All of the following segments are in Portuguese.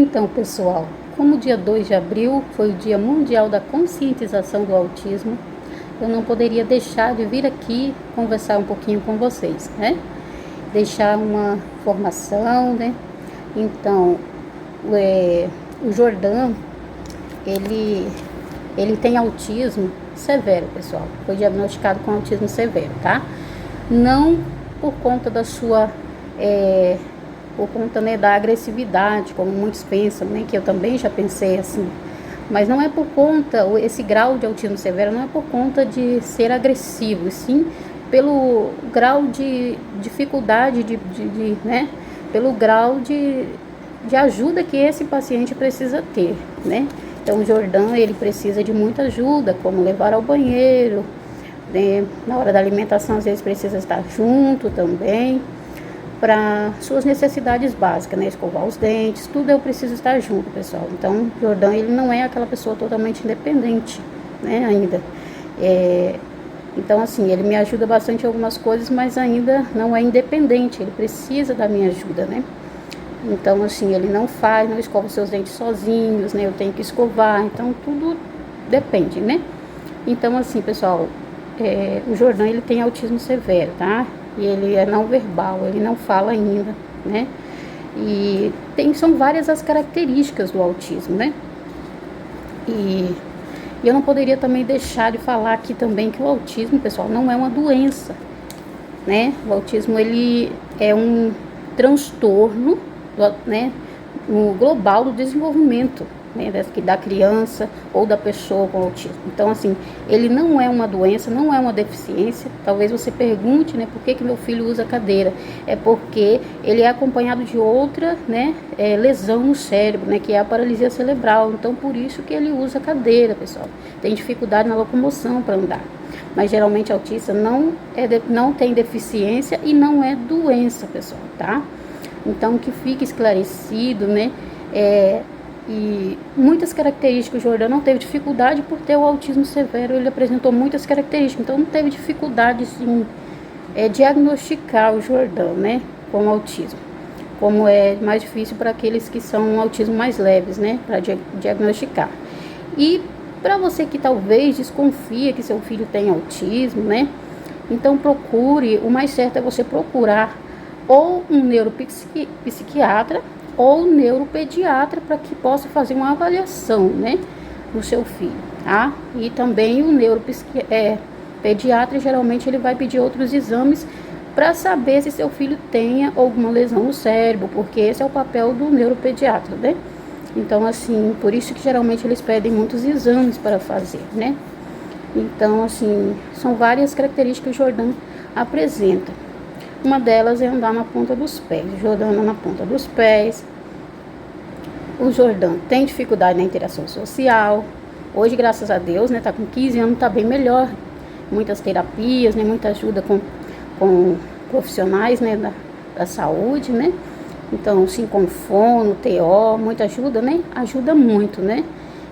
Então, pessoal, como o dia 2 de abril foi o Dia Mundial da Conscientização do Autismo, eu não poderia deixar de vir aqui conversar um pouquinho com vocês, né? Deixar uma formação, né? Então, o Jordan, ele tem autismo severo, pessoal. Foi diagnosticado com autismo severo, tá? Não por conta da sua... por conta, né, da agressividade, como muitos pensam, né, que eu também já pensei assim, mas não é por conta, esse grau de autismo severo não é por conta de ser agressivo, e sim pelo grau de dificuldade, né, pelo grau de ajuda que esse paciente precisa ter, né. Então o Jordan, ele precisa de muita ajuda, como levar ao banheiro, né, na hora da alimentação às vezes precisa estar junto também, para suas necessidades básicas, né, escovar os dentes, tudo eu preciso estar junto, pessoal. Então, Jordan, ele não é aquela pessoa totalmente independente, né, ainda. Então, assim, ele me ajuda bastante em algumas coisas, mas ainda não é independente, ele precisa da minha ajuda, né. Então, assim, ele não escova os seus dentes sozinhos, né, eu tenho que escovar, então tudo depende, né. Então, assim, pessoal, o Jordan, ele tem autismo severo, tá? E ele é não verbal, ele não fala ainda, né? E são várias as características do autismo, né? E eu não poderia também deixar de falar aqui também que o autismo, pessoal, não é uma doença, né? O autismo, ele é um transtorno, né, no global do desenvolvimento, né, da criança ou da pessoa com autismo. Então, assim, ele não é uma doença, não é uma deficiência. Talvez você pergunte, né, por que meu filho usa cadeira? É porque ele é acompanhado de outra, né, lesão no cérebro, né, que é a paralisia cerebral. Então, por isso que ele usa cadeira, pessoal. Tem dificuldade na locomoção para andar. Mas geralmente autista não tem deficiência e não é doença, pessoal, tá? Então, que fique esclarecido, né, e muitas características. O Jordan não teve dificuldade por ter o autismo severo, ele apresentou muitas características, então não teve dificuldade em diagnosticar o Jordan, né, com autismo, como é mais difícil para aqueles que são autismo mais leves, né, para diagnosticar. E para você que talvez desconfia que seu filho tem autismo, né, então procure, o mais certo é você procurar ou um neuropsiquiatra ou neuropediatra para que possa fazer uma avaliação, né, no seu filho, tá? E também o neuropediatra, geralmente ele vai pedir outros exames para saber se seu filho tenha alguma lesão no cérebro, porque esse é o papel do neuropediatra, né? Então, assim, por isso que geralmente eles pedem muitos exames para fazer, né? Então, assim, são várias características que o Jordan apresenta. Uma delas é andar na ponta dos pés. O Jordan anda na ponta dos pés. O Jordan tem dificuldade na interação social. Hoje, graças a Deus, né, tá com 15 anos, tá bem melhor. Muitas terapias, né, muita ajuda com profissionais, né, da saúde, né. Então, sim, com fono, TO, muita ajuda, né, ajuda muito, né.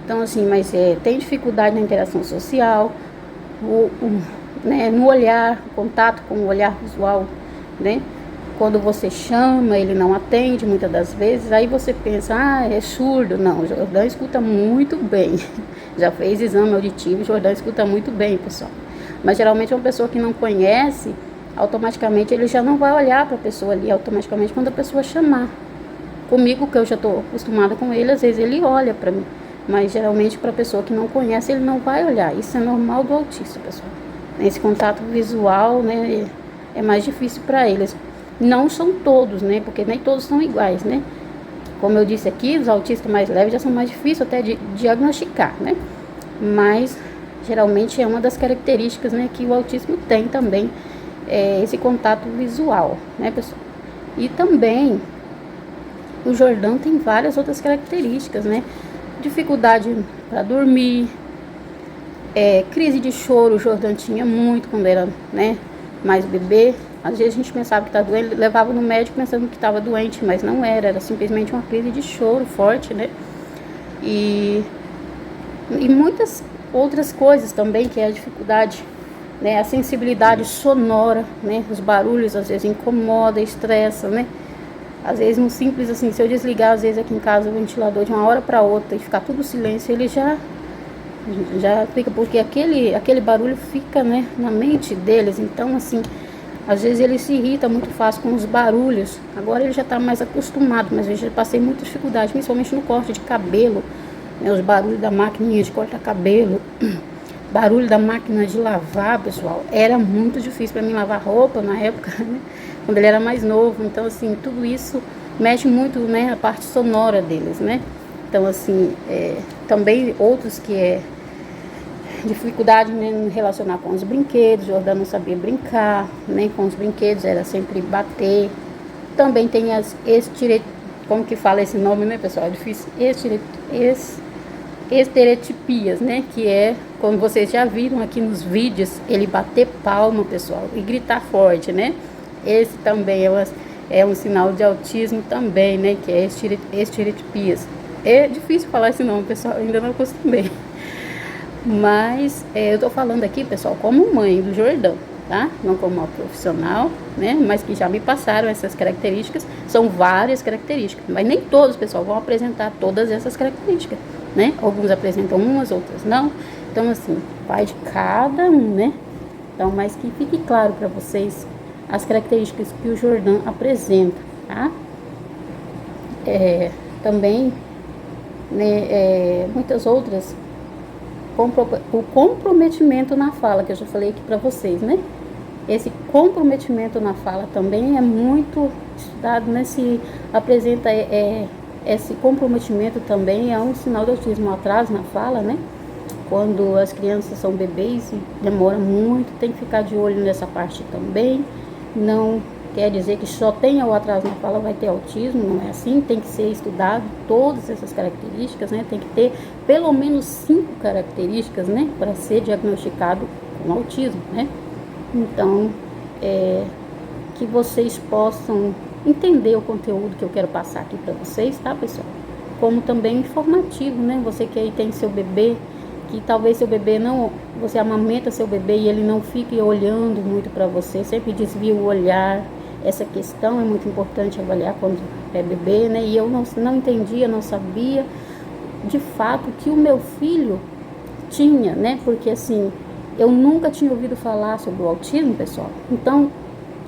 Então, assim, mas tem dificuldade na interação social, né, no olhar, contato com o olhar visual, né? Quando você chama, ele não atende muitas das vezes, aí você pensa, é surdo. Não, o Jordan escuta muito bem. Já fez exame auditivo, o Jordan escuta muito bem, pessoal. Mas geralmente uma pessoa que não conhece, automaticamente ele já não vai olhar para a pessoa ali, automaticamente quando a pessoa chamar. Comigo, que eu já estou acostumada com ele, às vezes ele olha para mim. Mas geralmente para a pessoa que não conhece, ele não vai olhar. Isso é normal do autista, pessoal. Esse contato visual, né, é mais difícil para eles. Não são todos, né, porque nem todos são iguais, né. Como eu disse aqui, os autistas mais leves já são mais difíceis até de diagnosticar, né. Mas geralmente é uma das características, né, que o autismo tem também, esse contato visual, né, pessoal. E também o Jordan tem várias outras características, né. Dificuldade para dormir, crise de choro. O Jordan tinha muito quando era, né, mais bebê. Às vezes a gente pensava que estava doente, levava no médico pensando que estava doente, mas não era simplesmente uma crise de choro forte, né? E muitas outras coisas também, que é a dificuldade, né? A sensibilidade sonora, né? Os barulhos às vezes incomodam, estressam, né? Às vezes um simples assim, se eu desligar às vezes aqui em casa o ventilador de uma hora para outra e ficar tudo silêncio, ele já fica, porque aquele barulho fica, né, na mente deles. Então assim, às vezes ele se irrita muito fácil com os barulhos. Agora ele já está mais acostumado, mas eu já passei muita dificuldade, principalmente no corte de cabelo, né, os barulhos da maquininha de cortar cabelo, barulho da máquina de lavar, pessoal. Era muito difícil para mim lavar roupa na época, né, quando ele era mais novo. Então assim, tudo isso mexe muito, né, a parte sonora deles, né. Então assim, também outros que dificuldade, né, em relacionar com os brinquedos. Jordão não sabia brincar, nem com os brinquedos, era sempre bater. Também tem as como que fala esse nome, né, pessoal? É difícil. Estereotipias, né, que é, como vocês já viram aqui nos vídeos, ele bater palma, pessoal, e gritar forte, né? Esse também é um sinal de autismo também, né, que é estereotipias. É difícil falar esse nome, pessoal, ainda não acostumei. Mas eu tô falando aqui, pessoal, como mãe do Jordão, tá? Não como uma profissional, né? Mas que já me passaram essas características. São várias características, mas nem todos, pessoal, vão apresentar todas essas características, né? Alguns apresentam umas, outras não. Então, assim, vai de cada um, né? Então, mas que fique claro para vocês as características que o Jordão apresenta, tá? Também, né, muitas outras. O comprometimento na fala, que eu já falei aqui para vocês, né? Esse comprometimento na fala também é muito estudado, né? Se apresenta esse comprometimento também é um sinal de autismo, um atraso na fala, né? Quando as crianças são bebês e demora muito, tem que ficar de olho nessa parte também. Não quer dizer que só tenha o atraso na fala vai ter autismo, não é assim, tem que ser estudado todas essas características, né? Tem que ter pelo menos 5 características, né, para ser diagnosticado com autismo, né? Então, que vocês possam entender o conteúdo que eu quero passar aqui para vocês, tá, pessoal? Como também informativo, né? Você que aí tem seu bebê, que talvez seu bebê não, você amamenta seu bebê e ele não fique olhando muito para você, sempre desvia o olhar. Essa questão é muito importante avaliar quando é bebê, né? E eu não entendia, não sabia de fato que o meu filho tinha, né? Porque assim, eu nunca tinha ouvido falar sobre o autismo, pessoal. Então,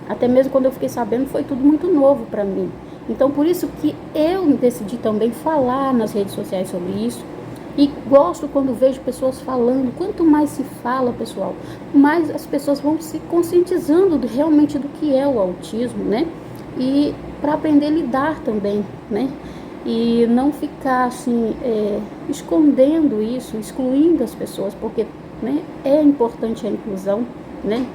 até mesmo quando eu fiquei sabendo, foi tudo muito novo para mim. Então, por isso que eu decidi também falar nas redes sociais sobre isso. E gosto quando vejo pessoas falando. Quanto mais se fala, pessoal, mais as pessoas vão se conscientizando realmente do que é o autismo, né? E para aprender a lidar também, né? E não ficar assim, escondendo isso, excluindo as pessoas, porque, né, é importante a inclusão, né?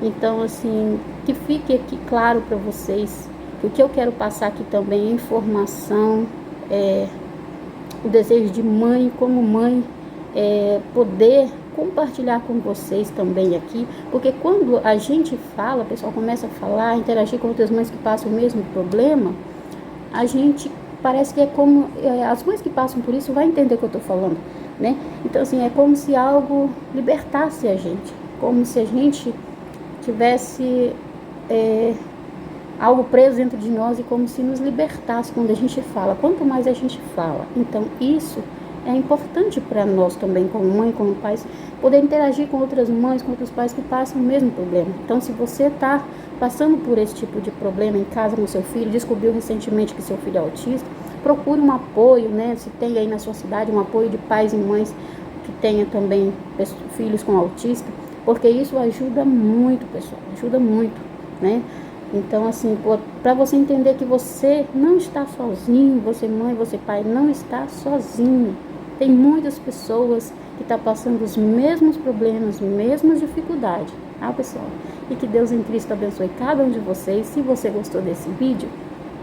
Então, assim, que fique aqui claro para vocês que o que eu quero passar aqui também é informação, o desejo de mãe, como mãe, poder compartilhar com vocês também aqui, porque quando a gente fala, o pessoal começa a falar, interagir com outras mães que passam o mesmo problema, a gente parece que é como, as mães que passam por isso vão entender o que eu estou falando, né? Então, assim, é como se algo libertasse a gente, como se a gente tivesse algo preso dentro de nós e como se nos libertasse quando a gente fala. Quanto mais a gente fala, então isso é importante para nós também, como mãe, como pais, poder interagir com outras mães, com outros pais que passam o mesmo problema. Então, se você está passando por esse tipo de problema em casa com seu filho, descobriu recentemente que seu filho é autista, procure um apoio, né? Se tem aí na sua cidade um apoio de pais e mães que tenha também filhos com autista, porque isso ajuda muito, pessoal, ajuda muito, né? Então, assim, para você entender que você não está sozinho, você mãe, você pai, não está sozinho. Tem muitas pessoas que estão passando os mesmos problemas, mesmas dificuldades, tá, pessoal? E que Deus em Cristo abençoe cada um de vocês. Se você gostou desse vídeo,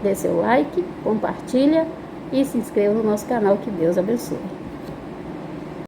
dê seu like, compartilha e se inscreva no nosso canal. Que Deus abençoe.